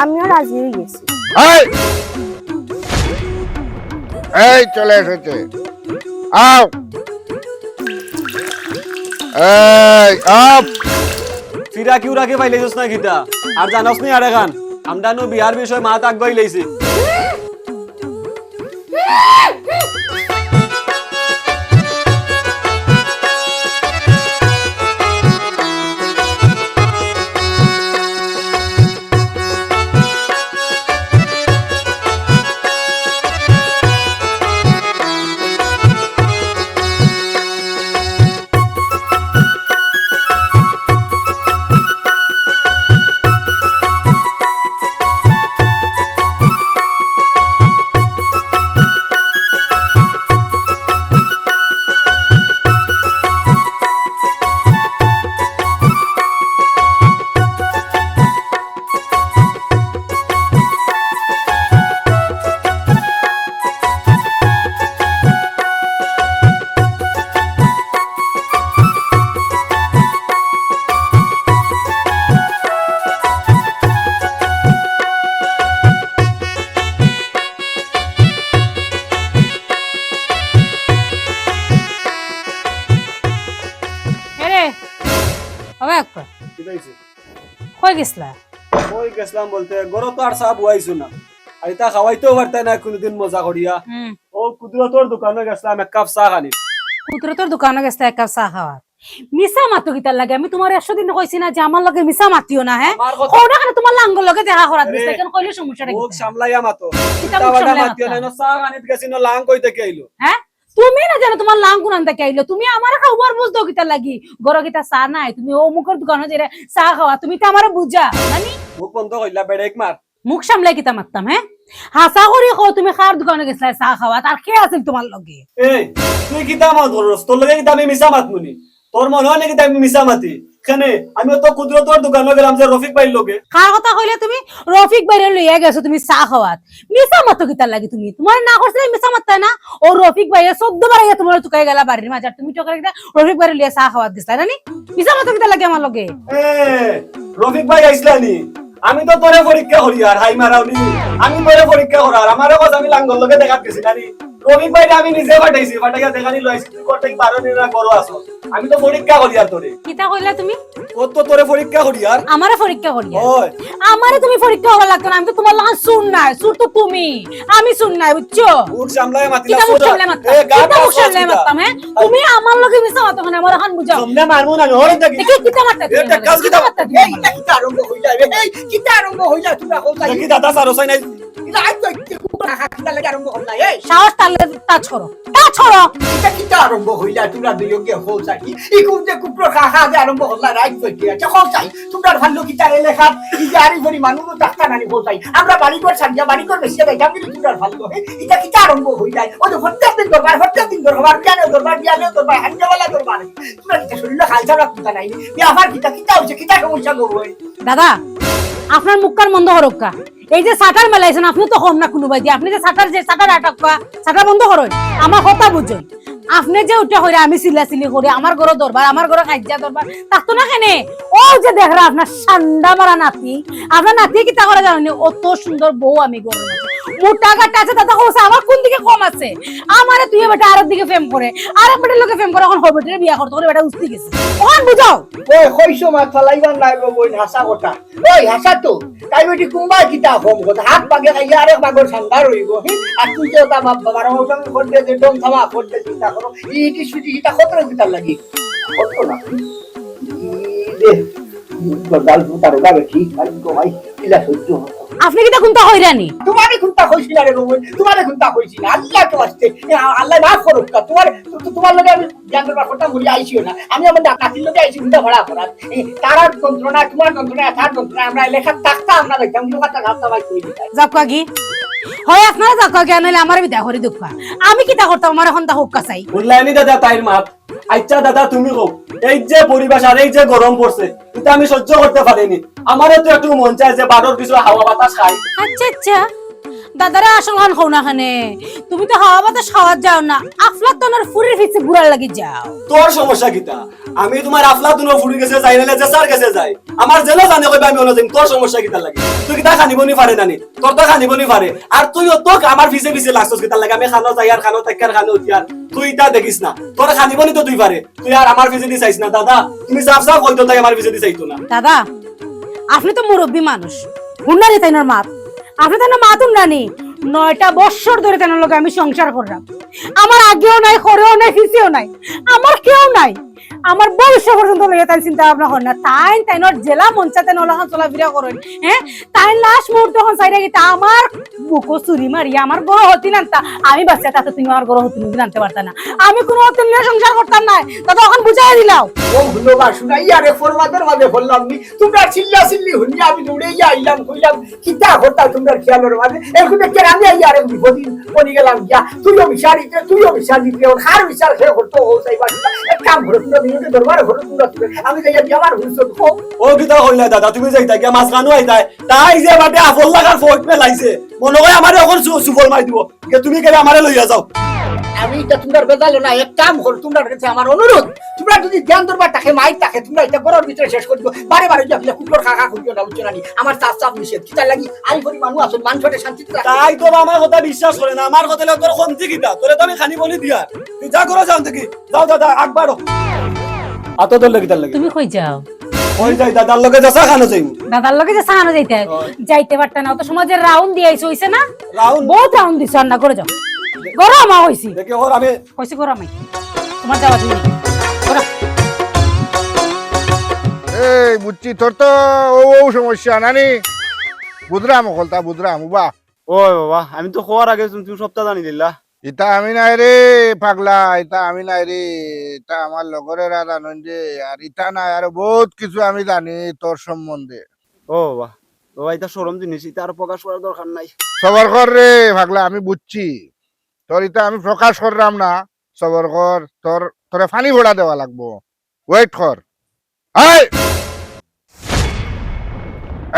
আমিও রাজি হয়ে গেছি। এই এই চলে এসেছে, আও এই আপ ফিরা কিউ রাখে পাইলেছিস না গীতা আর জানাস নি আরে খান আমরা নো বিহার বিষয় মাত আগাই লইছি। কই গেছলা? কই গেছলাম বলতে গরো তো আর সাব হইছো না আর তা খাওয়াইতেও পারতে না কোনদিন মজা করিয়া। ও কুদরতর দোকানে গেছলাম এক কাপ চা খানি। কুদরতর দোকানে গেছলা এক কাপ চা খাওয়ার? মিছা মাতো কিতার লাগে? আমি তোমার 100 দিন কইছি না যে আমার লগে মিছা মাতিও না। হ্যাঁ কোনা কেন তোমার লাঙ্গল লগে দেখা করাত দিছ কেন কইলে সমস্যা রে? ও সামলাইয়া মাতো তা বাটা মাতিও না চা খানিত গেছিনো লাং কইতে কে আইলো? হ্যাঁ তুমি না জানো তোমার লাং কোন আনতে কে আইলো? তুমি আমারে খাবার বুঝ দাও কিতার লাগি? গরো কিতা চা নাই তুমি ও মুখের দোকানে যে চা খাওয়া তুমি তো আমারে বুঝা জানি মুখ বন্ধ কইলা বেড়েক মার মুখ সামলাই কিতা মারতাম। হ্যাঁ হাসা করি কও তুমি খার দোকানে গেছলা চা খাওয়া আর কে আছিল তোমার লগে? এই তুই কিতা মাত ধরস তোর লগে কিতা আমি মিছা মাতমুনি? তোর মনে হয় নাকি আমি মিছা মাতি? কেনে আমি তো কুদরতর দোকানে গেলাম যে রফিক ভাইর লগে। কার কথা কইলে তুমি? রফিক ভাইরে লইয়া গেছো তুমি চা খাওয়াত? মিছা মাতো কিতার লাগি? তুমি তোমার না করছিলে মিছা মাত্তা না? ও রফিক ভাইয়া 14 বার আইয়া তোমার চুকাই গেলা বাড়ির মাঝে তুমি টকারে কিতা রফিক ভাইরে লইয়া চা খাওয়াত দিছলা জানি? মিছা মাতো কিতার লাগি আমার লগে? রফিক ভাই আইসলানি আমি তো তোরে পরীক্ষা করি আর হাই মারাওনি আমি তোরে পরীক্ষা করার আমারও কথা আমি লাঙ্গল লগে দেখাত গেছি জানি। রফিক ভাই আমি নিজে পাঠাইছি পাঠাইয়া দেখানি লইছি তুই করতে পারো নি না করো আসো আমি তো পরীক্ষা করি আর তোরে। কিতা কইলা তুমি? ও তো তোরে পরীক্ষা করি আর আমারে পরীক্ষা করিয়া? ওই আমারে তুমি পরীক্ষা করা লাগতো না। আমি তো তোমার লাগা শুন নাই সুর তো তুমি আমি শুন নাই বুঝছো? মুখ সামলায় মাতিলা কিতা মুখ সামলাই মারতাম? কিতা মুখ সামলাই মারতাম? হ্যাঁ তুমি আমার লগে মিছা মাতো কেন? আমার এখন বুঝাও তোমরা মারমু না ওরে দেখি দেখি কিতা মারতা তুমি? এটা কাজ কিতা মারতা তুমি? এই এটা কিতা আরম্ভ হইলা এই কিতা আরম্ভ হইলা তোমরা কইতা দেখি দাদা সারসাই নাই এটা আই তো কুকুরা কিতা লাগি আরম্ভ হইলা এই সাহস তাহলে তা ছড়ো তা ছড়ো। এটা কিতা আরম্ভ হইলা তোমরা দুইকে কইতা ই কুকুরে কুকুরা খা যে আরম্ভ হইলা রাইট কইতে আছে কইতাই তোমরা ভালো কিতা লেখা ই যে আরি ভরি মানুষ ডাক্তার নানি কইতাই আমরা বাড়ি ঘর সাজিয়া বাড়ি ঘর বেশি দেখাম কিন্তু তোমরা ভালো এটা কিতা আরম্ভ হইলা ও যে প্রত্যেকদিন দরবার বিয়ালে দরবার হান্ডাওয়ালা দরবার তোমরা কিতা শরীর খাল ছাড়া কিতা নাই বিয়াফার কিতা কিতা হইছে কিতা সমস্যা গো দাদা আপনার মুখকার বন্ধ করুকা। এই যে সাটার মেলাইছেন আপনি তো কম না কোনো ভাই আপনি যে সাটার আটকা সাটার বন্ধ করুন। আমার কথা বুঝুন আপনি যে উঠে হইরা আমি চিল্লাচিল্লি করি আমার ঘর দরবার আমার ঘর খাইজা দরবার তাতো না কেনে? ও যে দেখরা আপনার সান্ডা মারা নাতি আপনার নাতি কিতা করে জানেন? অত সুন্দর বউ আমি গরম মোটা গাটা আছে দাদা কইছে আমার কোন দিকে কম আছে? আমারে তুই বেটা আরেক দিকে ফেম করে আরেক বেটার লোকে ফেম করে এখন হবেটের বিয়া করতে করে বেটা উস্তি গেছে ওখান বুঝাও। ওই কইছো মা ফালাইবার নাই গো বই হাসা কথা ওই হাসা তো তাই বেটি কুম্বা কিতা কম কথা হাত পাগে খাইয়া আরেক বাগর ঠান্ডা রইব আর তুই যে তা বাবার মতন করতে যে দম থামা করতে চিন্তা করো ইটি সুটি এটা খতর কিতা লাগি কত না দে গদাল ফুটার গাবে ঠিক আর গো ভাই ইলা সহ্য আপনি কিতা কোনটা হইরানি? তোমারে কোনটা কইছি না রে গো তোমারে কোনটা কইছি না আল্লাহ তো আসতে আল্লাহ মাফ করুক তোমার লগে আমি জানবার কথা বলি আইছিও না আমি আমার কাটির লগে আইছি কোনটা ভাড়া করার তারার যন্ত্রণা তোমার যন্ত্রণা তার যন্ত্রণা আমরা লেখা টাকা আমরা দেখতাম কিন্তু কথা রাস্তা ভাই কই দিতাম জাকাগি হয় আপনারা জাকাগি আনাইলে আমার বিদা করে দুঃখ আমি কিতা করতাম আমার এখন তা হুক্কা চাই বললানি দাদা তাইর মাত আচ্ছা দাদা তুমি কও এই যে পরিবেশ আর এই যে গরম পড়ছে এটা আমি সহ্য করতে পারিনি আমারও তো একটু মন চায় যে বাড়ির কিছু হাওয়া বাতাস খাই। আচ্ছা আচ্ছা দাদারে আসল খান খাও না খানে তুমি তো হাওয়া বাতাস খাওয়া যাও না আফলাতনের ফুরির ফিসে ঘুরার লাগি যাও তোর সমস্যা কিতা আমি তোমার আফলাতুনো ফুরি গেছে যাই না যে স্যার গেছে যাই আমার জেলা জানে কইবা আমি অনুযায়ী তোর সমস্যা কিতা লাগে তুই কিতা খানিবনি পারে নানি তোর তো খানিবনি পারে আর তুইও তো আমার ফিসে ফিসে লাগছস কিতা লাগে আমি খানো যাই আর খানো তাকার খানো উঠিয়ার তুই তা দেখিস না তোর খানিবনি তো তুই পারে তুই আর আমার ফিসে দি চাইছ না দাদা তুমি সাফ সাফ কইতো তাই আমার ফিসে দি চাইতো না দাদা আপনি তো মুরব্বী মানুষ হুন্ডারি তাইনার মাত আপনি তাইনার মাতুন রানি 9টা বছর ধরে তাইনার লগে আমি সংসার করলাম আমার আগেও নাই পরেও নাই পিছেও নাই আমার কেউ নাই আমার ভবিষ্যৎ পর্যন্ত লইয়া তাই চিন্তা ভাবনা করেন না তাই তাইনর জেলা মঞ্চাতে নলাখান চলাফেরা করেন হ্যাঁ তাই লাস্ট মুহূর্তে যখন চাইরা গিয়ে আমার বুকো চুরি মারিয়া আমার বড় হতি না আমি বাচ্চা তাতে তুমি আমার বড় হতি জানতে পারতাম না আমি কোনো হতি নিয়ে সংসার করতাম না তা তখন বুঝাই দিলাও ও ভুলোবা শুনা ইয়ারে ফরমাদের মাঝে বললাম নি তোমরা চিল্লা চিল্লি হইনি আমি দৌড়ে আইলাম কইলাম কিতা করতা তোমরা খেয়ালের মাঝে এখন দেখে আমি ইয়ারে বিপদিন বনি গেলাম গিয়া তুইও মিশারি ওর হার বিচার সে করতো ও চাইবা এক কাম করে তোমরা বিনোদে দরবারে ঘরে তোমরা আমি যাইয়া আমার হুইসল ও কিতা হইলা দাদা তুমি যাইতা কি মাছ খানো আইতাই তাই যে বাটে আফল লাগার ফট পেলাইছে মনে হয় আমারে এখন সুফল মাই দিব তুমি কেন আমারে লইয়া যাও আমি এটা তোমরা বেজালো না এক কাম কর তোমরা কাছে আমার অনুরোধ তোমরা যদি ধ্যান দরবার তাকে মাইক তাকে তোমরা এটা ঘরের ভিতরে শেষ করে দিও বারে বারে যে আপনি কুকুর খাকা করিও না বুঝছো না আমার চাপ চাপ নিষেধ কিতা লাগি আমি করি মানুষ আসল মানুষের শান্তিতে তাই তো আমার কথা বিশ্বাস করে না আমার কথা তোর কমতি কিতা তোরে তো আমি খানি বলি দিয়া তুই যা করো যাও দেখি যাও দাদা আগবাড়ো আত তোর লাগি তার লাগি তুমি কই যাও ওই যাই দাদার লগে যাসা খানো যাইমু দাদার লগে যে সাহানো যাইতে পারতা না তো সমাজের রাউন্ড দিয়েছে হইছে না রাউন্ড বহুত রাউন্ড দিছ না করে যাও গরম হইছি দেখে ওর আমি কইছি গরম তোমার যাওয়া তুমি গরম এই বুঝছি তোর তো ও সমস্যা নানি বুধরাম কলতা বুধরাম বা ও বাবা আমি তো খোয়ার আগে তুমি সপ্তাহ জানি দিলা ইতা আমি নাই রে পাগলা ইতা আমি নাই রে এটা আমার লগরের জানেন যে আর ইতা নাই আর বহুত কিছু আমি জানি তোর সম্বন্ধে ও বাবা বাবা এটা সরম জিনিস এটা আর প্রকাশ করার দরকার নাই সবর কর রে পাগলা আমি বুঝছি তোর ইতা আমি প্রকাশ করলাম না সবর কর তোরে ফানি ভোড়া দেওয়া লাগবো ওয়েট কর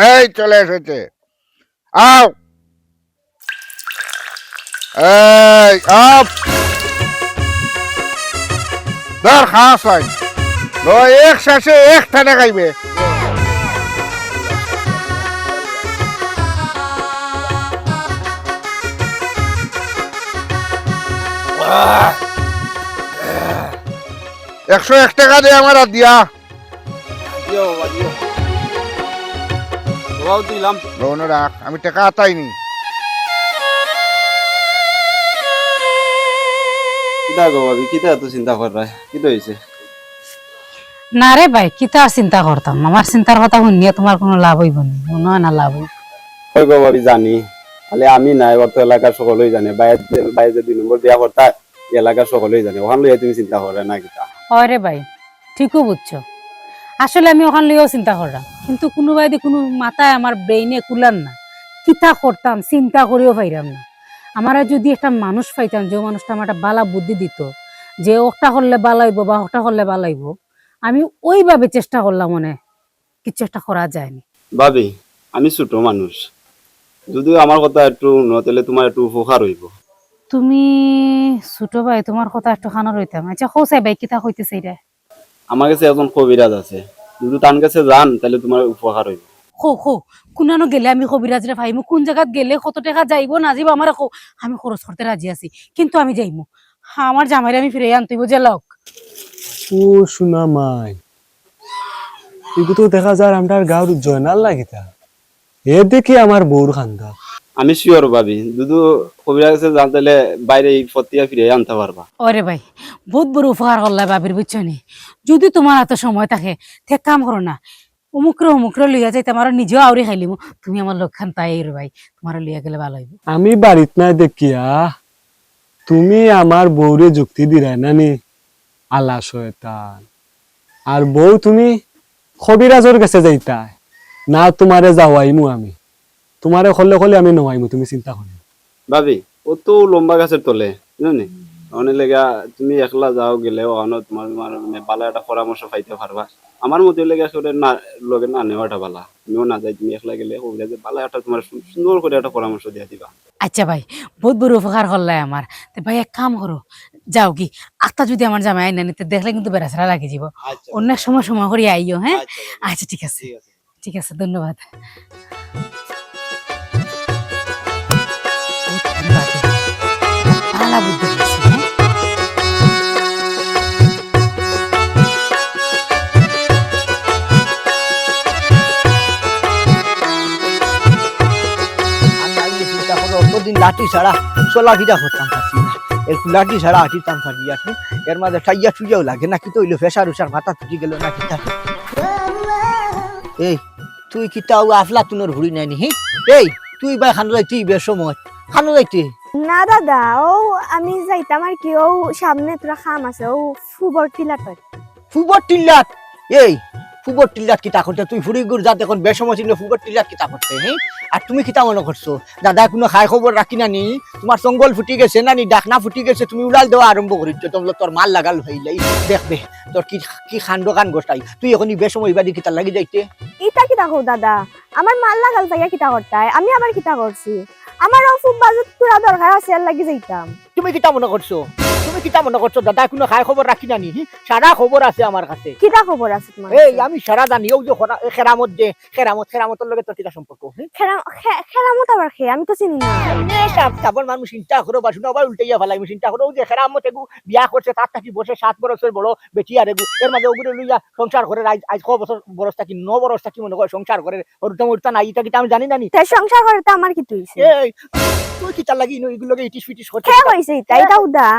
এই চলে এসেছে আও এই আপ ধর খাস হয় এক শ্বাসে এক টানে খাইবে $101 দে আমার আর দিয়া দিও বাবা দিও বাবাও দিলাম লোন রাখ আমি টাকা আতাইনি কিতা গো ভাবি কিতা এত চিন্তা কর রায় কিতা হয়েছে না রে ভাই কিতা চিন্তা করতাম আমার চিন্তার কথা শুনিয়ে তোমার কোনো লাভ হইব না মনে হয় না লাভ হইব ওই গো ভাবি জানি তাহলে আমি নাই অর্থ এলাকার সকলেই জানে বাইরে 2 নম্বর বিয়া করতা এলাকার সকলেই জানে ওখান লইয়া তুমি চিন্তা করে না কিতা হয় রে ভাই ঠিকও বুঝছো আসলে আমি ওখান লইয়াও চিন্তা করলাম কিন্তু কোনোবাই দি কোনো মাথায় আমার ব্রেইনে কুলার না কিতা করতাম চিন্তা করেও পাইরাম না আমার যদি একটা মানুষ পাইতাম যে মানুষটা আমার একটা বালা বুদ্ধি দিত যে ওটা করলে বালাইব বা ওটা করলে বালাইব আমি ওইভাবে চেষ্টা করলাম মনে কিছু একটা করা যায়নি ভাবি আমি ছোট মানুষ যদি আমার কথা একটু নতেলে তোমার একটু উপকার হইব তুমি ছোট ভাই তোমার কথা একটু খানো রইতাম আচ্ছা হোসাই ভাই কিতা কইতেছে এটা আমার কাছে এখন কবিরাজ আছে যদি তার কাছে যান তাহলে তোমার উপকার হইব খো কোনানো গেলে আমি কবিরাজরে ভাইমু কোন জায়গাত গেলে কত টাকা যাইব না যাইব আমার আমি খরচ করতে রাজি আছি কিন্তু আমি যাইমু আমার জামাইরে আমি ফিরে আনতেইব যে লোক ও শোনা মাই এগুলো তো দেখা যায় আমার গাঁর জয়নাল লাগিতা এ দেখি আমার বউর খান্দা আমি শিওর ভাবি যদি কবিরাজ কাছে যান তাহলে বাইরে এই ফতিয়া ফিরে আনতে পারবা ওরে ভাই বহুত বড় উপকার করলা বাবির বুঝছো নি যদি তোমার এত সময় থাকে তে কাম করো না অমুকরে লইয়া যাইতে আমার নিজেও আউরি খাইলিমু তুমি আমার লক্ষণ তাই রে ভাই তোমার লইয়া গেলে ভালো হইব আমি বাড়িত নাই দেখিয়া তুমি আমার বউরে যুক্তি দিলাই নানি আল্লাহ শয়তান আর বউ তুমি কবিরাজর কাছে যাইতা না তোমারে যাওয়াইমু আমি তোমারে খলে আমি নওয়াইমু তুমি চিন্তা করো ভাবি ও তো লম্বা গাছের তলে জানি অনেক লেগা তুমি একলা যাও গেলে ওখানে তোমার মানে ভালো একটা পরামর্শ পাইতে পারবা আমার মতে লেগে আসলে না লগে না নেওয়াটা ভালো আমিও না যাই তুমি একলা গেলে কবিরা যে ভালো একটা তোমার সুন্দর করে একটা পরামর্শ দিয়ে দিবা আচ্ছা ভাই বহুত বড় উপকার করলাই আমার তো ভাই এক কাম করো যাও কি আত্মা যদি আমার জামাই আইনা নিতে দেখলে কিন্তু বেড়াছাড়া লাগি যাব আচ্ছা অনেক সময় করে আইও হ্যাঁ আচ্ছা আচ্ছা ঠিক আছে ঠিক আছে ঠিক আছে ধন্যবাদ ভালো বুদ্ধি দিয়েছি, হ্যাঁ? আমি আইলে চিন্তা করো অতদিন লাঠি ছাড়া চলাফিরা করতাম পারছি না একটু লাঠি ছাড়া হাঁটিতাম পারি আপনি এর মাঝে ঠাইয়া ছুইয়াও লাগে নাকি তো হইলো ফেসার উসার মাথা তুটি গেল নাকি তা এই তুই কি তাও আফলা তুনোর ঘুরি নাইনি হি এই তুই বা খানো যাইতি বেশ সময় খানো যাইতি না দাদা ও আমি যাইতাম আর কি ও সামনে তোরা খাম আছে ও ফুবর টিলাটার ফুবর টিল্লাত এই ফুবর টিল্লাত কিতা করতে তুই ফুরি গুড় যাতে এখন বেসময় ছিল ফুবর টিল্লাত কিতা করতে হ্যাঁ আর তুমি কিতা মনে করছো দাদা কোনো খাই খবর রাখি না নি তোমার সঙ্গল ফুটি গেছে না নি ডাকনা ফুটি গেছে তুমি উড়াল দেওয়া আরম্ভ করিচ্ছ তোমরা তোর মাল লাগাল হইলাই দেখবে তোর কি কি খান্ড কান গোষ্ঠাই তুই এখনই বেসময় বাদি কিতা লাগি যাইতে ইটা কিতা কও দাদা আমার মাল লাগাল তাইয়া কিতা করতাই আমি আবার কিতা করছি আমার ও ফুব বাজেট পুরা দরকার আছে আর লাগি যাইতাম তুমি কিতা মনে করছো তুমি কিতা মনে করছো দাদা কোনো খাই খবর রাখি না নি সারা খবর আছে আমার কাছে কিতা খবর আছে তোমার এই আমি সারা জানি ও যে খেরামত যে খেরামতের লগে তোর কিতা সম্পর্ক খেলামত আবার খেয়ে আমি তো চিনি না তারপর মানুষ চিন্তা করো বা শুনে আবার উল্টাইয়া ফেলাই আমি চিন্তা করো যে খেরামত এগু বিয়া করছে তার থাকি বসে 7 বছর বড় বেটি আর এগু এর মাঝে ওগুলো লইয়া সংসার করে আজ ক বছর বরস থাকি 9 বরস থাকি মনে করে সংসার করে ওরটা নাই এটা কিতা আমি জানি না নি তাই সংসার করতে আমার কি তুইছে এই তুই কিতা লাগি এগুলোকে ইটিস ফিটিস করতে খেয়ে কইছে তাই দাও দা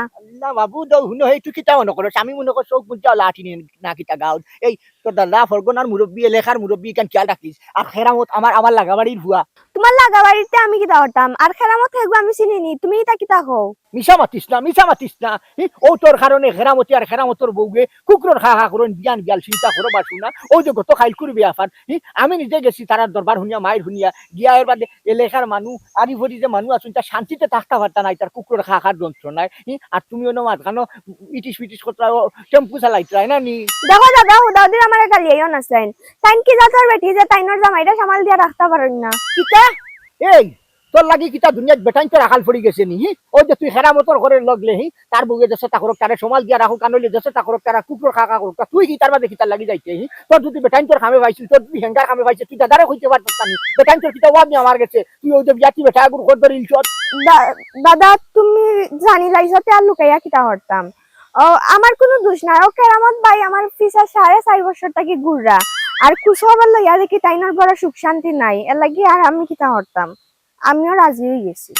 না বাবু দাও হুনো এই তুই কিতা মনে করো আমি মনে করছো বুঝা লাঠি নিয়ে না কিতা গাও এই তোর দাদা ফরগনার মুরব্বী এলাকার মুরব্বী কেন খেয়াল রাখিস আর খেরামত আমার লাগাবাড়ির ভুয়া তোমার লাগা বাড়িতে আমি কিতা করতাম আর খেলামত খেগু আমি চিনি নি তুমি ইটা কিতা কও মিশা মাতিস না ও তোর কারণে খেরামতি আর খেরামতর বউগে কুকুরের খা করেন বিয়ান বিয়াল চিন্তা করো বা শুনা ও যে গত খাইল করবি আফার আমি নিজে গেছি তার দরবার শুনিয়া মায়ের শুনিয়া গিয়া এর বাদে এলাকার মানুষ আরি ভরি যে মানুষ আছেন তার শান্তিতে থাকতে পারতা নাই তার কুকুরের খা যন্ত্রণায় আর তুমি অন্য মাঝখানো ইটিস ফিটিস করতে টেম্পু চালাইতে না নি দেখো দাদা হুদাউদির আমার গালি আইও না সাইন তাইন কি যাতার বেটি যে তাইনর জামাইটা সামাল দিয়া রাখতে পারেন না কিতা এই তোর লাগি কিতা দুনিয়াত বেটাইন তোর আকাল পড়ি গেছে নি ওই যে তুই খেরামতর করে লগলে তার বউয়ে দেশে তা করক তারে সমাল দিয়া রাখো কানলে দেশে তা করক তারা কুকুর খা করক তুই কি তার মাঝে কিতা লাগি যাইতে তোর যদি বেটাইন তোর খামে পাইছিস তোর যদি হেঙ্গার খামে পাইছিস তুই দাদারে কইতে পারতাস না বেটাইন তোর কিতা ওয়াবনি আমার গেছে তুই ওই যে বিয়াতি বেটা আগুর কর ধরে ইলছত দাদা তুমি জানি লাইছতে আর লুকাইয়া কিতা করতাম ও আমার কোনো দোষ নাই ও কেরামত ভাই আমার পিছা 4.5 বছর থেকে ঘুররা আর কুসবার লইয়া দেখি তাইনর বড় সুখ শান্তি নাই এর লাগি আর আমি কিতা করতাম আমিও রাজি হয়ে গেছি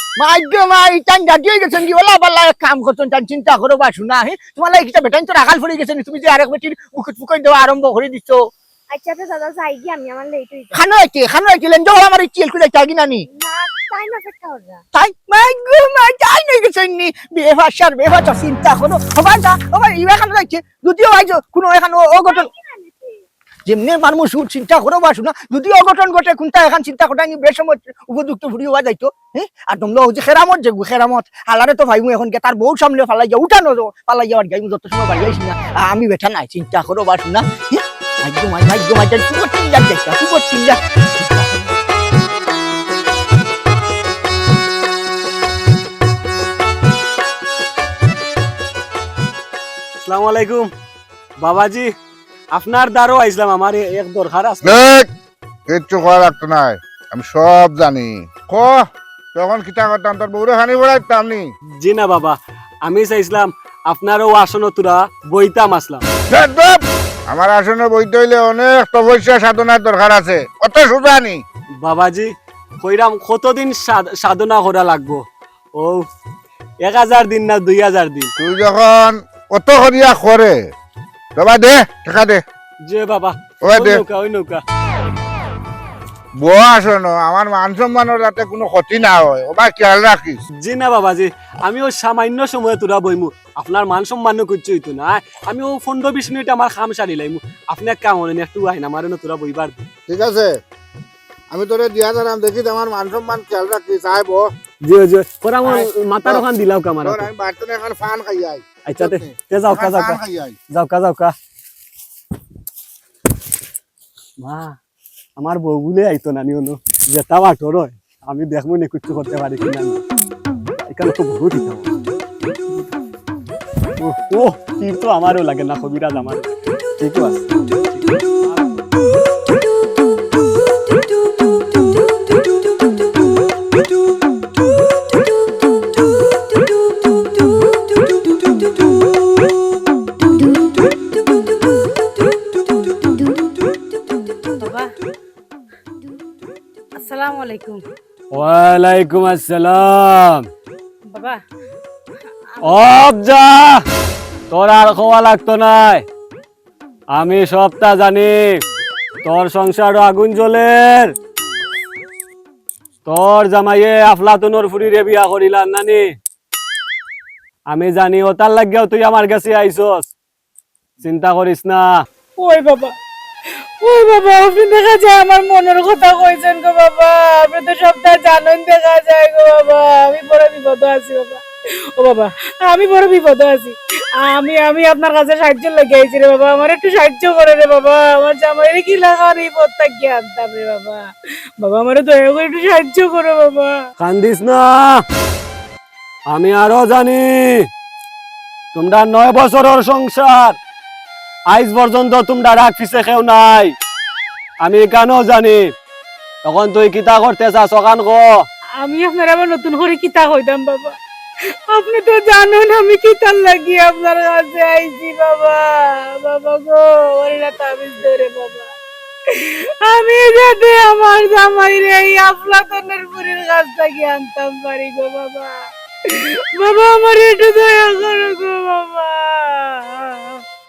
মাই টান দাদি হয়ে গেছেন কি ওলা বালা কাম করতেন টান চিন্তা করো বা শুনা তোমার লাগি কিতা বেটাইন তোর আকাল পড়ি গেছে তুমি যে আরেক বেটির মুখে ফুকাই দেওয়া আরম্ভ করে দিচ্ছ আচ্ছা তো দাদা যাই কি আমি আমার লেট হই খানো আইতে লেন যাও আমার ইচ্ছেল করে চাই না নি না টাইম অপেক্ষা কররা তাই মাই টাই নাই গেছেন নি বেভাষার চিন্তা করো হবা ইবা খানো যাইছে যদিও আইছো কোনো এখান অঘটন যেমনি মানুষ চিন্তা করো বা শুনা যদি অঘটন ঘটে কোনটা এখন চিন্তা করে আমি বেসময় উপযুক্ত ফুরি হওয়া যাইতো হ্যাঁ আর তোমরা যে খেরামত হালারে তো ভাইমু এখন তার বউ সামনে ফালাই যা উঠানো পালাই যাওয়ার গাইমু যত সময় বাড়ি আইসি না আমি বেঠা নাই চিন্তা করো বা শুনা ভাগ্য মাই তুই চিন্তা দেখতা তুই চিন্তা আসসালামু আলাইকুম বাবাজি আপনার দ্বারও আইসলাম আমার এক দরকার আছে কিচ্ছু করা লাগতো নাই আমি সব জানি ক তখন কিতা করতাম তোর বউরে হানি বড়াইতাম নি জি না বাবা আমি চাইছিলাম আপনারও আসন তোরা বইতাম আসলাম আমার আসনে বইতে হইলে অনেক তপস্যা সাধনার দরকার আছে অত সোজা নি বাবাজি কইরাম কতদিন সাধনা করা লাগবো ও 1000 দিন না 2000 দিন তুই যখন অত করিয়া করে বাবা দে টাকা দে যে বাবা ওই দে ওই নৌকা বউ আসন আমার মান সম্মানের যাতে কোনো ক্ষতি না হয় ওবা খেয়াল রাখিস জি না বাবাজি আমিও সামান্য সময় তোরা বইমু আপনার মান সম্মান করছি হইতো না আমিও 15-20 মিনিট আমার খাম সারি লাইমু আপনি এক কাম করেন একটু আইন আমার তোরা বইবার ঠিক আছে আমি তোরে দিয়া দাঁড়াম দেখি আমার মান সম্মান খেয়াল রাখিস আইব জি জি পরে আমার মাথার ওখান দিলাও কামার আমি বাড়তে এখন ফান খাই আই আচ্ছা তে যাও কা খাই আই যাও কা মা আমার বউ বলে আইতো না নিও যেটা মাঠর হয় আমি দেখবো নি কিছু করতে পারি কিনা এখানে তো ভুরু দিতাম ও কি তো আমারও লাগে না কবিরাজ আমার ঠিক আছে বাবা আসসালামু আলাইকুম ওয়ালাইকুম আসসালাম বাবা যা তোর আর খাওয়া লাগতো নাই আমি সবটা জানি তোর সংসার আগুন জ্বলের তোর জামাইয়ে আফলাতুনোর ফুরিরে বিয়া করিলাম নানি আমি জানি ওটার লাগিয়াও তুই আমার কাছে আইসস চিন্তা করিস না ওই বাবা আপনি দেখা যায় আমার মনের কথা কইছেন গো বাবা আপনি তো সবটা জানেন দেখা যায় গো বাবা আমি বড় বিপদ আছি বাবা ও বাবা আমি বড় বিপদ আছি আমি আপনার কাছে সাহায্য লেগে আইছি রে বাবা আমার একটু সাহায্য করে রে বাবা আমার জামাইরে কি লাগান এই পথটা কি আনতাম রে বাবা বাবা আমার দয়া করে একটু সাহায্য করো বাবা কান্দিস না আমি আরো জানি তোমরা 9 বছরের সংসার আজ পর্যন্ত তোমরা রাগ পিছে খেও নাই আমি কেন জানি তখন তুই কিতা করতে চাস ওখান গো আমি আপনার আবার নতুন করে কিতা কইতাম বাবা আপনি তো জানেন আমি কিতার লাগি আপনার কাছে আইছি বাবা বাবা গো ওরা তাবিজ ধরে বাবা আমি যাতে আমার জামাইরে এই আফলাতনের পুরীর কাছ থেকে আনতাম পারি গো বাবা বাবা আমার একটু দয়া করো গো বাবা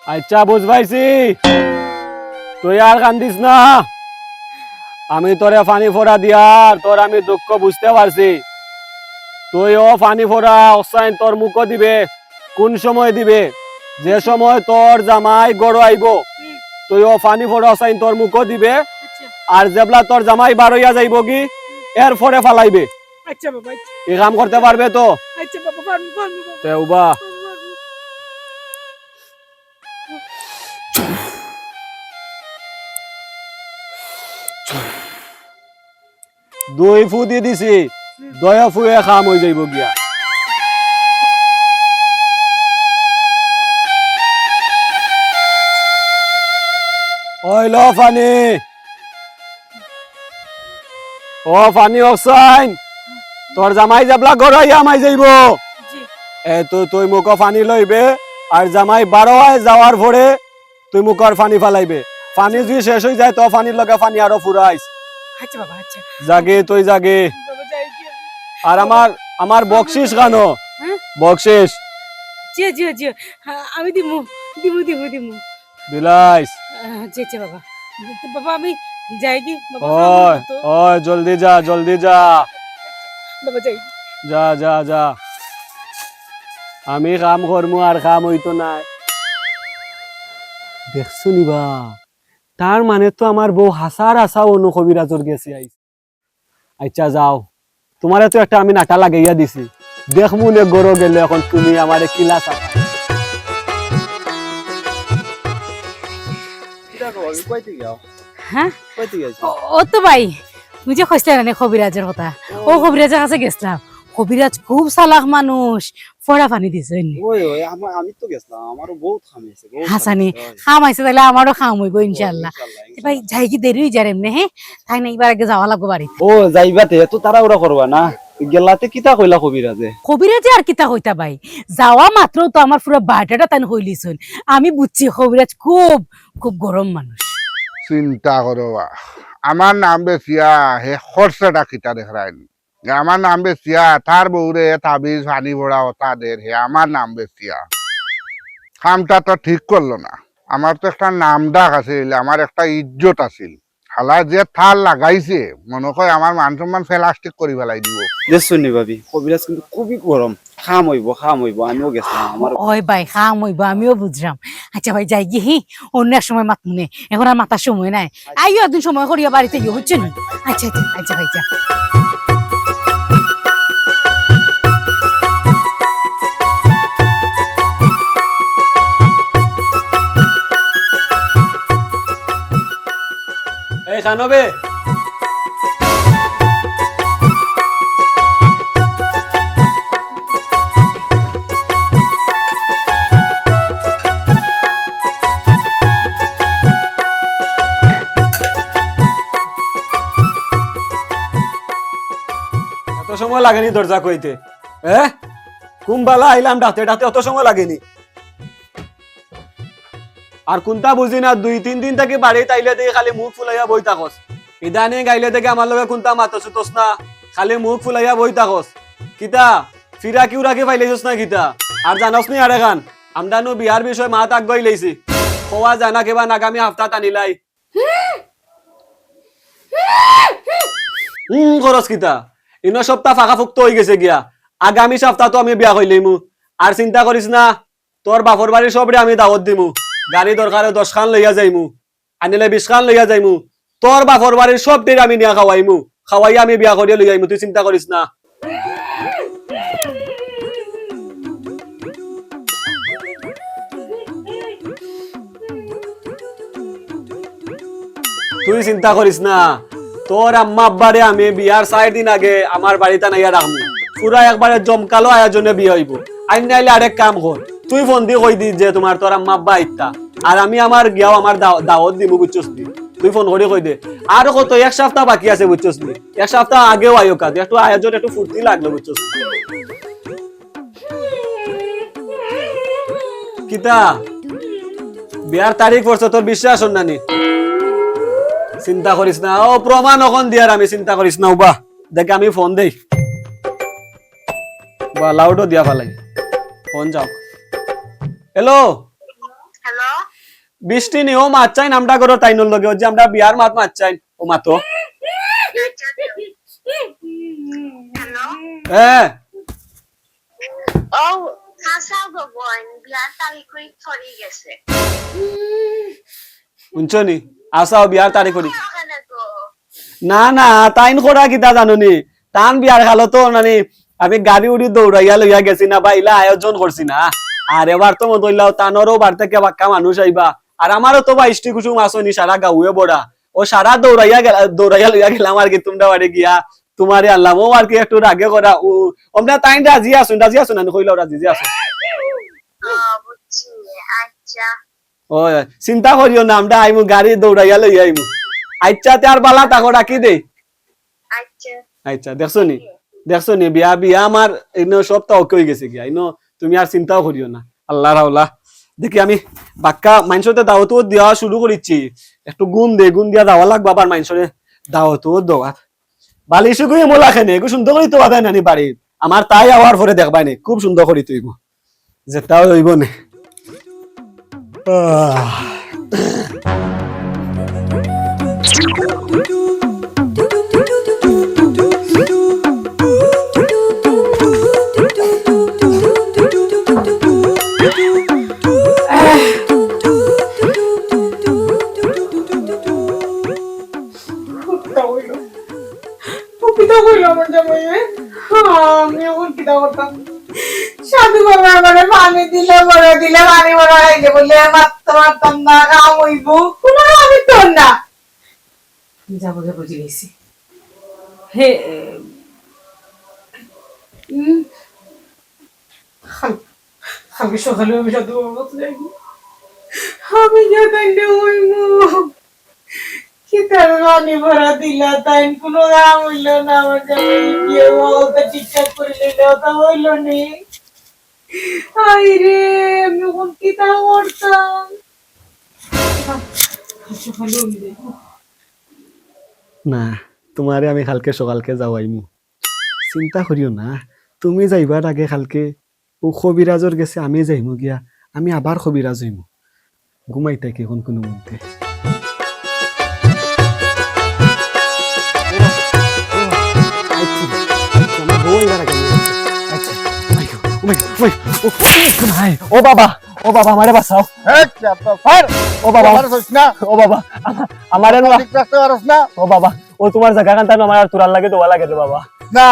আচ্ছা বুঝবাইছি তুই আর কান্দিস না আমি তোরে পানি ফোড়া দিয়ার তোর আমি দুঃখ বুঝতে পারছি তুই ও পানি ফোড়া অসাইন তোর মুখ দিবে কোন সময় দিবে যে সময় তোর জামাই গড় আইব তুই ও পানি ফোড়া অসাইন তোর মুখ দিবে আর যেবলা তোর জামাই বারইয়া যাইব কি এর ফরে ফালাইবে আচ্ছা বাবা এই কাম করতে পারবে তো আচ্ছা বাবা পারবো বাবা তেউবা দুই ফু দিয়ে দিছি দয়া ফুয়ে খাম হয়ে যাইব গিয়া ওই ল ফানি ও ফানি অক্সাইন তোর জামাই যাবলা গড়াইয়া আমাই যাইব জি এ তো তুই মুখ ফানি লইবে আর জামাই 12 যাওয়ার পরে তুই মুখর ফানি ফালাইবে ফানি যদি শেষ হয়ে যায় তো ফানির লগে ফানি আরো ফুরাইস আচ্ছা বাবা আচ্ছা জাগে তুই জাগে বাবা যাই কি আর আমার বকশিস গানো হ্যাঁ? বকশিস জি জি জি আমি দিমু দিলাইস জি জি বাবা বাবা আমি যাই কি বাবা ওই তো ওই জলদি যা বাবা যাই যা যা যা আমি কাম করমু আর কাম হইতো নাই দেখছো নিবা তার মানে তো আমার বউ হাসার আশা অনু কবিরাজর গেছে আইস আচ্ছা যাও তোমার তো একটা আমি নাটা লাগাইয়া দিছি দেখমু নে গরো গেলে এখন তুমি আমারে কিলা চাপা হ্যাঁ ও তো ভাই তুই যে কইছিস না কবিরাজের কথা ও কবিরাজের কাছে গেছিলাম কবিরাজ খুব চালাক মানুষ ফড়া পানি দিছে আমি তো গেছিলাম আমারও বহুত খামিয়েছে হাসানি খাম আইছে তাহলে আমারও খাম হইব ইনশাআল্লাহ ভাই যাই কি দেরি হয়ে যায় এমনি হ্যাঁ তাই না এবার আগে যাওয়া লাগবো বাড়ি ও যাইবাতে তো তাড়াহুড়া করবা না গেলাতে কিতা কইলা কবিরাজে কবিরাজে আর কিতা কইতা ভাই যাওয়া মাত্র তো আমার পুরো বাটাটা তাই হইলিছুন আমি বুঝছি কবিরাজ খুব খুব গরম মানুষ চিন্তা করবা আমার নাম বেশিয়া হে খরচাটা কিতা দেখায় আমার নাম বেশিয়া তার বউরে তাবিজ পানি ভরা ওটা দের হে আমার নাম বেশিয়া কামটা তো ঠিক করলো না আমার তো একটা নাম ডাক আছিল আমার একটা ইজ্জত আছিল হালা যে থাল লাগাইছে মনে হয় আমার মান সম্মান ফেলাস্টিক করে ফেলাই দিব দেখছনি ভাবি কবিরাজ কিন্তু খুবই গরম খাম হইব আমিও গেছিলাম আমার ওই ভাই খাম হইব আমিও বুঝলাম আচ্ছা ভাই যাই গিয়ে অন্য এক সময় মাত মনে এখন আর মাতার সময় নাই আইও একদিন সময় করিয়া বাড়িতে গিয়ে হচ্ছে না আচ্ছা আচ্ছা আচ্ছা ভাই যা 96 এত সময় লাগেনি দরজা কইতে কুম্বালা আইলাম ডাকতে ডাকতে অত সময় লাগেনি আর কোনটা বুঝি না 2-3 দিন থেকে বাড়ি তাইলে দেখে খালি মুখ ফুলাইয়া বই থাকস ইদানিং গাইলে দেখে আমার লগে কোনটা মাতছুতস না খালি মুখ ফুলাইয়া বই থাকস কিতা ফিরা কিউ রাখি ফাইলাইছস না কিতা আর জানস নি আরে খান আমরা নু বিহার বিষয় মাত আগাই লইছি কোয়া জানা কেবা আগামী হপ্তা টানিলাই খরচ কিতা ইনো সপ্তাহ ফাঁকা ফুক্ত হয়ে গেছে গিয়া আগামী সপ্তাহ তো আমি বিয়া হইলিমু আর চিন্তা করিস না তোর বাপর বাড়ির সবরে আমি দাওয়াত দিমু গাড়ি দরকারে 10 খান লইয়া যাইমু আনিলে 20 খান লইয়া যাইমু তোর বাপর বাড়ির সব দের আমি নিয়া খাওয়াইমু খাওয়াইয়া আমি বিয়া করিয়া লইয়া আইমু তুই চিন্তা করিস না তুই চিন্তা করিস না তোর আম্মা আব্বারে আমি বিয়ার 4 দিন আগে আমার বাড়িতে নাইয়া রাখমু পুরা একবারে জমকালো আয়োজনে বিয়ে হইব আইন নাইলে আরেক কাম কর তুই ফোন দি কই দি যে তোমার তোর আম্মা আব্বা আইতা আর আমি আমার গিয়াও আমার দাওয়াত দিমু বুঝছস নি তুই ফোন করে কই দে আর কত এক সপ্তাহ বাকি আছে বুঝছস নি এক সপ্তাহ আগেও আইও কাজ একটু আয়োজন একটু ফুর্তি লাগলো বুঝছস কিতা বিয়ার তারিখ পড়ছ তোর বিশ্বাস হন নানি চিন্তা করিস না ও প্রমাণ এখন দিয়ার আমি চিন্তা করিস না উবা দেখ আমি ফোন দেই বা লাউডও দিয়া ফালাই ফোন যাও হ্যালো হ্যালো বৃষ্টি নি ও মাছ চাই নামটা করো তাইনর লগে যে আমরা বিয়ার মাত মাছ চাই ও মাতো হ্যালো হ্যাঁ ও হাসা গবন বিয়ার তারিখ কই ফরি গেছে শুনছনি আসাও বিয়ার তারিখ করি ওখানে গো না না তাইন করা কিতা জানুনি টান বিয়ার খালো তো মানে আমি গাড়ি উড়ি দৌড়াইয়া লইয়া গেছি না বা ইলা আয়োজন করছি না আর এবার তো মতইলাও তানরও বার থেকে বাক্কা মানুষ আইবা আর আমারও তো বা ইষ্টি কুসুম আসনি সারা গাউয়ে বড়া ও সারা দৌড়াইয়া লইয়া গেলাম আর কি তোমরা বাড়ি গিয়া তোমারে আনলাম ও আর কি একটু রাগে করা ও আমরা তাইন রাজি আসুন না কইলাও রাজি আসুন বুঝছি আচ্ছা ও চিন্তা করিও না আমরা আইমু গাড়ি দৌড়াইয়া লইয়া আইমু আচ্ছা তে আর বালা তাকো রাখি দে আচ্ছা আচ্ছা দেখছো নি বিয়া বিয়া আমার ইনো সপ্তাহ ওকে হয়ে গেছে গিয়া ইনো তুমি আর চিন্তাও করিও না আল্লাহ রাউলা দেখি আমি বাক্কা মাইনসতে দাওয়াতও দেওয়া শুরু করিচ্ছি একটু গুণ দিয়া দাওয়া লাগবা আবার মাইনসরে দাওয়াতও দেওয়া বালিশ গুয়ে মোলা খেনে এগু সুন্দর করি তো বাদাই নানি বাড়ি আমার তাই আওয়ার পরে দেখবাই নে খুব সুন্দর করি তুই যেটাও হইব নে আমি এখন কিতা করতাম শাদি করবার মানে পানি দিলে পানি বড় হয়ে বলে মারতাম না কাম হইব কোনো আমি তো না যাবো বুঝে গেছি হে আমি সকালে আমি সাথে আমি যাইলে হইব কি তার রানি ভরা দিলা তাই কোনো রাম হইল না আমার বিয়ে ওটা ঠিকঠাক করে নিলে ওটা হইল নি আই রে আমি কোন কি তা করতাম না তোমারে আমি কালকে সকালকে যাওয়াইমু চিন্তা করিও না তুমি যাইবার আগে কালকে ও কবিরাজর গেছে আমি যাইমু গিয়া আমি আবার কবিরাজ হইমু ঘুমাইতে কি কোন কোনো মধ্যে ও বাবা আমারে বাঁচাও ও বাবা আমারে ও বাবা ও তোমার জায়গা কান্তা আমার আর তোরার লাগে দোয়া লাগে রে বাবা না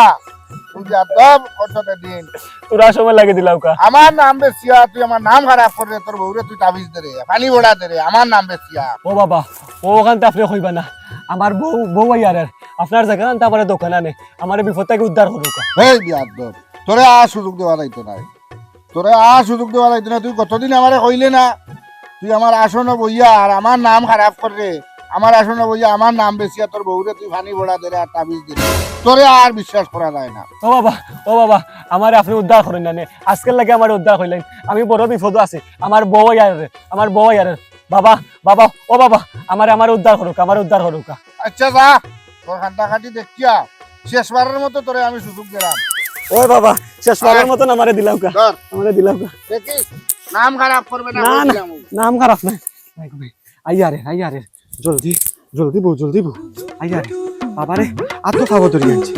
তুই আদব খরচতে দিন তোরা সময় লাগে দিলাও কা আমার নাম বেশিয়া তুই আমার নাম খারাপ করে তোর বউরে তুই তাবিজ দে রে পানি ভরা দে রে আমার নাম বেশিয়া ও বাবা ও ওখানতে আপনি কইবা না আমার বউ আইয়ারের আপনার জায়গা আনতে আমার দোকান আনে আমার বিপদ থেকে উদ্ধার করুক এই বিয়াদব তোরে সুযোগ দেওয়া যাইতো নাই তোরে সুযোগ দেওয়া যাইতো না তুই কতদিন আমারে কইলে না তুই আমার আসন বইয়া আর আমার নাম খারাপ করে আমার আসন বইয়া আমার নাম বেশিয়া তোর বউরে তুই পানি ভরা দে রে আর তাবিজ দে তোরে আর বিশ্বাস করা যায় না ও বাবা আমার আপনি উদ্ধার করেন না নে আজকের লাগে আমার উদ্ধার হইলেন আমি বড় বিপদ আছে আমার বউ আইয়ারের বাবা বাবা ও বাবা আমার উদ্ধার করুক আচ্ছা যা তোর খান্দাখাটি দেখিয়া শেষবারের মতো তোরে আমি সুযোগ দিলাম ও বাবা শেষবারের মতন আমারে দিলাও কা দেখিস নাম খারাপ করবে না না, না। বলছিলাম। নাম খারাপ নাই আইয়ারে জলদি বউ আইয়ারে বাবারে আতো খাবো তোর আনছি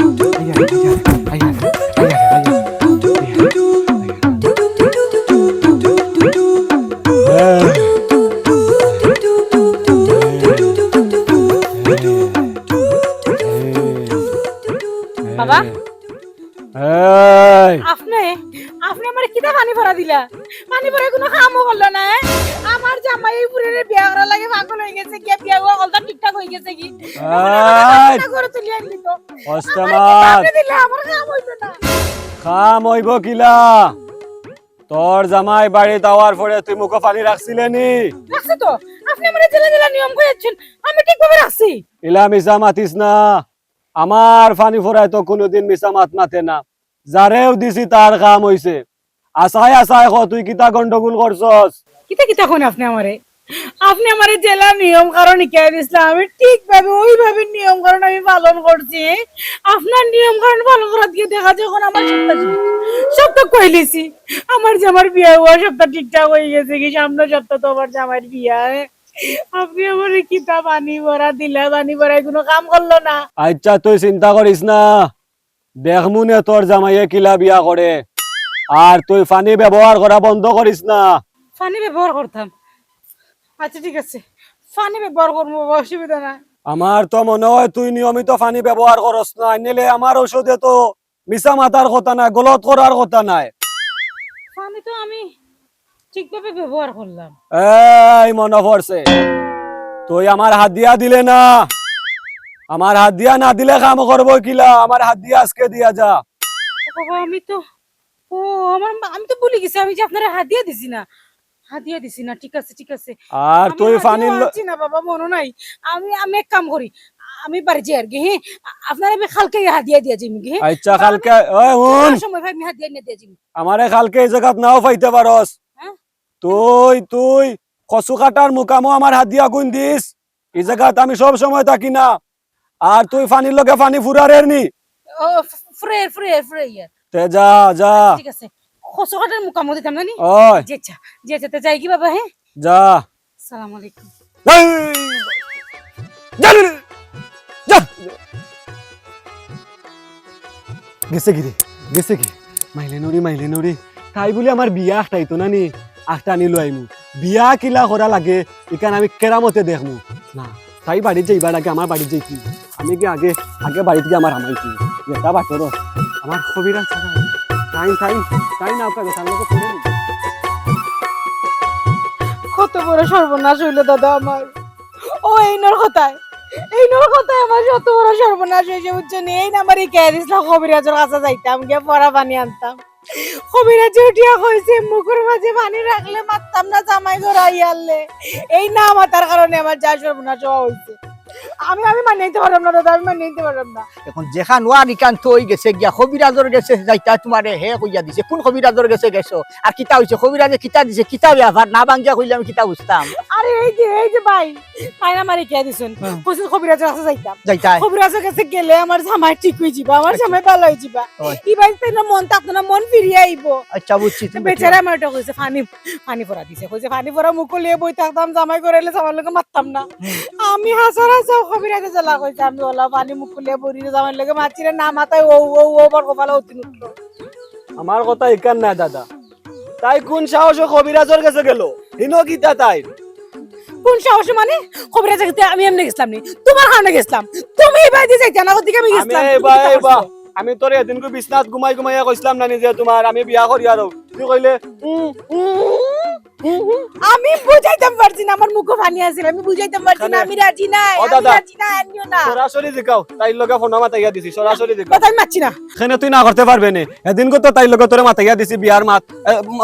বাবা এই আপনি আমার কিটা পানি ভরা দিলা পানি ভরা কোনো কামও করলো না আমার জামাই পুরের বিয়া করা লাগে পাগল হয়ে গেছে কি বিয়া করা ঠিকঠাক হয়ে গেছে কি করে তুলি আনলি তো ওস্তাদ দিলে আমার কাম হইতো না কাম হইব কিলা তোর জামাই বাড়ি যাওয়ার পরে তুই মুখ পানি রাখছিলে নি রাখছে তো আপনি আমার জেলা নিয়ম করেছেন আমি ঠিকভাবে রাখছি ইলা মিশা মাতিস না আমার পানি ফোরায় তো কোনোদিন মিশা মাত মাতে না যারেও দিছি তার কাম হইছে আসায় তুই কিতা গন্ডগোল করছস কিতা কোন আপনি আমারে জেলা নিয়ম কারণ শিখাই দিছিলেন আমি ঠিকভাবে ওইভাবে নিয়ম কারণ আমি পালন করছি আপনার নিয়ম কারণ পালন করার দিকে দেখা যায় এখন আমার সপ্তাহ কইলিছি আমার জামার বিয়া হওয়া সপ্তাহ ঠিকঠাক হয়ে গেছে কি সামনে সপ্তাহ তো আমার জামার বিয়া আপনি আমার কিতা পানি ভরা দিলা পানি ভরায় কোনো কাম করলো না আচ্ছা তুই চিন্তা করিস না দেখমুনে তোর জামাইয়ে কিলা বিয়া করে আর তুই পানি ব্যবহার করা বন্ধ করিস না পানি ব্যবহার করতাম আচ্ছা ঠিক আছে পানি ব্যবহার করবো অসুবিধা না আমার তো মনে হয় তুই নিয়মিত পানি ব্যবহার করস না নিলে আমার ওষুধে তো মিশা মাতার কথা নাই গলত করার কথা নাই পানি তো আমি ঠিকভাবে ব্যবহার করলাম এই মনে পড়ছে তুই আমার হাত দিয়া দিলে না আমার হাত দিয়া না দিলে কাম করবো কিলা আমার হাত দিয়া আজকে দিয়া যা বাবা আমি তো আমি তো ভুলে গেছি আমি যে আপনারা হাদিয়া দিছি না ঠিক আছে আর তুই পানি আছি না বাবা মনে নাই আমি এক কাম করি আমি বাড়ি যাই আর কি হ্যাঁ আপনারা আমি কালকে হাদিয়া দিয়া যাই কি আচ্ছা কালকে ওই হুন সময় ভাই আমি হাদিয়া নিয়ে দিয়া যাই আমারে কালকে এই জায়গাত নাও পাইতে পারস হ্যাঁ? তুই কচু কাটার মুকামো আমার হাত দিয়া গুণ দিস এই জায়গাত আমি সব সময় থাকি না আর তুই পানির লগে পানি ফুরারের নি ও ফ্রে ইয়ার তে যা ঠিক আছে কসো কাটার মুকামো দিতাম না নি ওই যেতে তে যাই কি বাবা হ্যাঁ যা আসসালামু আলাইকুম যা গেছে কি মাইলে নড়ি তাই বলি আমার বিয়া আখটাইতো না নি আখটা আনি লৈ আইমু বিয়া কিলা করা লাগে ইকান আমি কেরামতে দেখমু না তাই বাড়ির যাইবার আগে আমার বাড়ির যাইতি আমি কি আগে বাড়িতে গিয়ে আমার হামাইছি এটা বাটর আমার খবিরা তাই না আপনার কথা আমাকে পড়ে নি কত বড় সর্বনাশ হইলো দাদা আমার ও এই নর কথায় আমার যত বড় সর্বনাশ হয়েছে বুঝছেন এই নাম্বারে ক্যারিসলা কবিরাজের কাছে যাইতাম গিয়ে পড়া পানি আনতাম কবিরাজ উঠিয়া কইছে মুখের মাঝে পানি রাখলে মারতাম না জামাই গড়াই আনলে এই না মাতার কারণে আমার যা সর্বনাশ হওয়া হয়েছে আমি মানিয়ে নিতে পারলাম না দাদা আমি মানিয়ে নিতে পারলাম না এখন যেখান ওয়া নিকান্ত হয়ে গেছে গিয়া কবিরাজর গেছে যাইতা তোমারে হে কইয়া দিছে কোন কবিরাজর গেছে গেছো আর কিতা হইছে কবিরাজে কিতা দিছে কিতা ব্যাপার না ভাঙ্গিয়া কইলে আমি কিতা বুঝতাম আরে এই যে ভাই পায়না মারি কে দিছেন কইছেন কবিরাজের কাছে যাইতাম যাইতা কবিরাজের কাছে গেলে আমার জামাই ঠিক হয়ে যাবে আমার জামাই ভালো হয়ে যাবে কি ভাই তাই না মন থাকতো না মন ফিরিয়ে আইবো আচ্ছা বুঝছি বেচারা আমার ওটা কইছে পানি ভরা দিছে কইছে পানি ভরা মুখ লিয়ে বই থাকতাম জামাই করে এলে জামাই লোকে মারতাম না আমি হাসার কবিরাজে জ্বালা কইছে আমি ওলা পানি মুখ লিয়ে বড়ি জামাই লোকে মাছিরে না মাথায় ও বড় কপালে অতি উঠলো আমার কথা ইকান না দাদা তাই কোন সাহসে কবিরাজের কাছে গেল হিনো গীতা তাই কোন সাহসে মানে কবিরাজের কাছে আমি এমনি গেছিলাম নি তোমার কারণে গেছিলাম তুমি এই বাইরে যাইতে না ওদিকে আমি গেছিলাম আমি তোরে এদিনকো বিছনাত ঘুমাই ঘুমাইয়া কইছিলাম না যে তোমার আমি বিয়া করি আর তুই কইলে আমি বুঝাইতাম পারছি না আমার মুখে পানি আছিল আমি বুঝাইতাম পারছি না আমি রাজি নাই ও আমি দাদা। রাজি না আনিও না সরাসরি জিকাও তাইর লগে ফোন মাতাইয়া দিছি সরাসরি জিকাও কথাই মারছি না এখানে তুই না করতে পারবে না এদিনকো তো তাইর লগে তোরে মাতাইয়া দিছি বিয়ার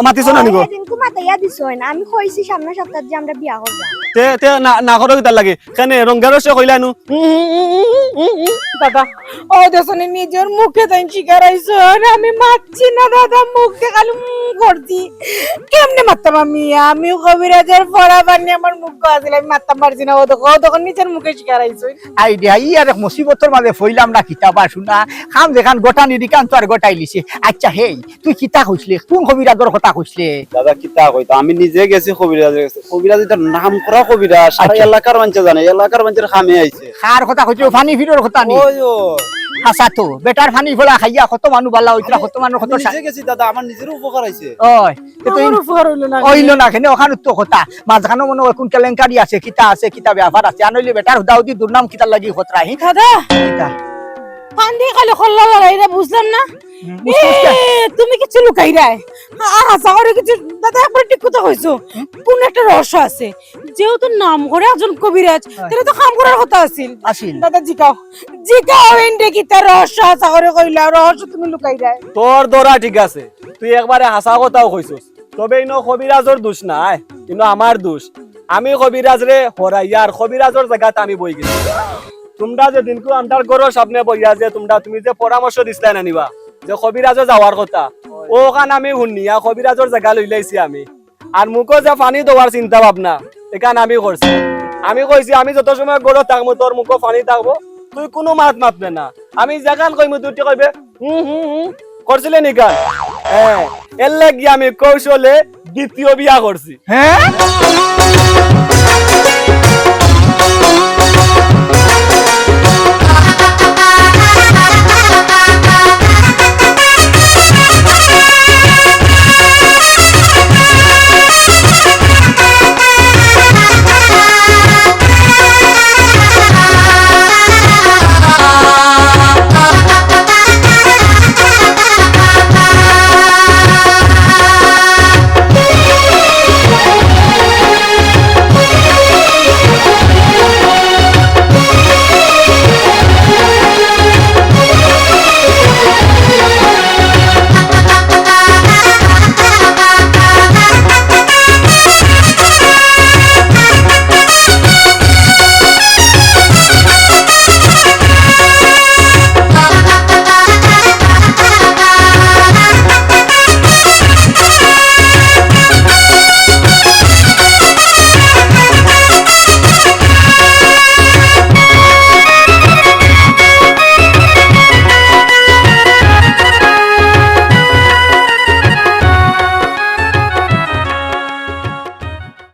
মাতিছ না নিগো এদিনকু মাতাইয়া দিছইন আমি কইছি সামনে সপ্তাহ যে আমরা বিয়া করব তে না করো কিতার লাগে এখানে রঙ্গারসে কইলানু দাদা ও দেশনে নিজের মুখে তাই শিকারাইছো আমি মারছি না দাদা মুখে খালি করছি কেমনে মারতাম আমি কবিরাজের পড়া বানি আমার মুখ আছিল আমি মারতাম পারছি না ও তখন নিজের মুখে শিকারাইছো আইডিয়া ই আর মুসিবতর মাঝে ফইলাম না কিতাবা শুনা খাম যেখান গোটা নিরিকান তো আর গোটাই লিছে আচ্ছা হেই তুই কিতা কইছলি কোন কবিরাজর কথা কইছলি দাদা কিতা কইতো আমি নিজে গেছি কবিরাজের কাছে কবিরাজ এটা নাম করা কবিরাজ সারা এলাকার মানুষ জানে এলাকার মানুষের খামে আইছে কার কথা কইছলি ফানি ফিরর কথা নি ওই ও হাসা তো বেটার ফানি ফলা খাইয়া কত মানু বালা হইতরা কত মানু কত নিজে গেছি দাদা আমার নিজের উপকার হইছে ওই তুই আমার উপর হইলো না ওইলো না কেন ওখানে তো কথা মাঝখানে মনে হয় কোন কেলেঙ্কারি আছে কিতা ব্যাপার আছে আনইলে বেটার হুদাউদি দুর্নাম কিতা লাগি খতরা হি দাদা কিতা পান্ডি খালি খল্লা লড়াইরা বুঝলাম না তুমি কিছু লুকাই রায় সাগরে কিছু দাদা একবার ঠিক কথা কইছো কোন একটা রহস্য আছে যেহেতু নাম করে একজন কবিরাজ তাহলে তো কাম করার কথা আছিল আসিল দাদা জিকাও এন্ডে কি তার রহস্য সাগরে কইলা রহস্য তুমি লুকাই রায় তোর দরা ঠিক আছে তুই একবারে হাসা কথাও কইছস তবে ইনো কবিরাজর দোষ নাই কিন্তু আমার দোষ আমি কবিরাজ রে হরাইয়ার কবিরাজর জায়গাতে আমি বই গেছি তোমরা যে দিনকু আন্ডার করো সামনে বইয়া যে তুমি যে পরামর্শ দিছলাই না নিবা যে কবিরাজে যাওয়ার কথা ও কান আমি শুনিয়া কবিরাজর জায়গা লইলাইছি আমি আর মুখো যে পানি দেওয়ার চিন্তা ভাবনা এখান আমি করছি আমি কইছি আমি যত সময় গড় থাকবো তোর মুখো পানি থাকবো তুই কোনো মাত মাতবে না আমি যেখান কইমু তুই কইবে করছিলে নিকান হ্যাঁ এর লাগি আমি কৌশলে দ্বিতীয় বিয়া করছি হ্যাঁ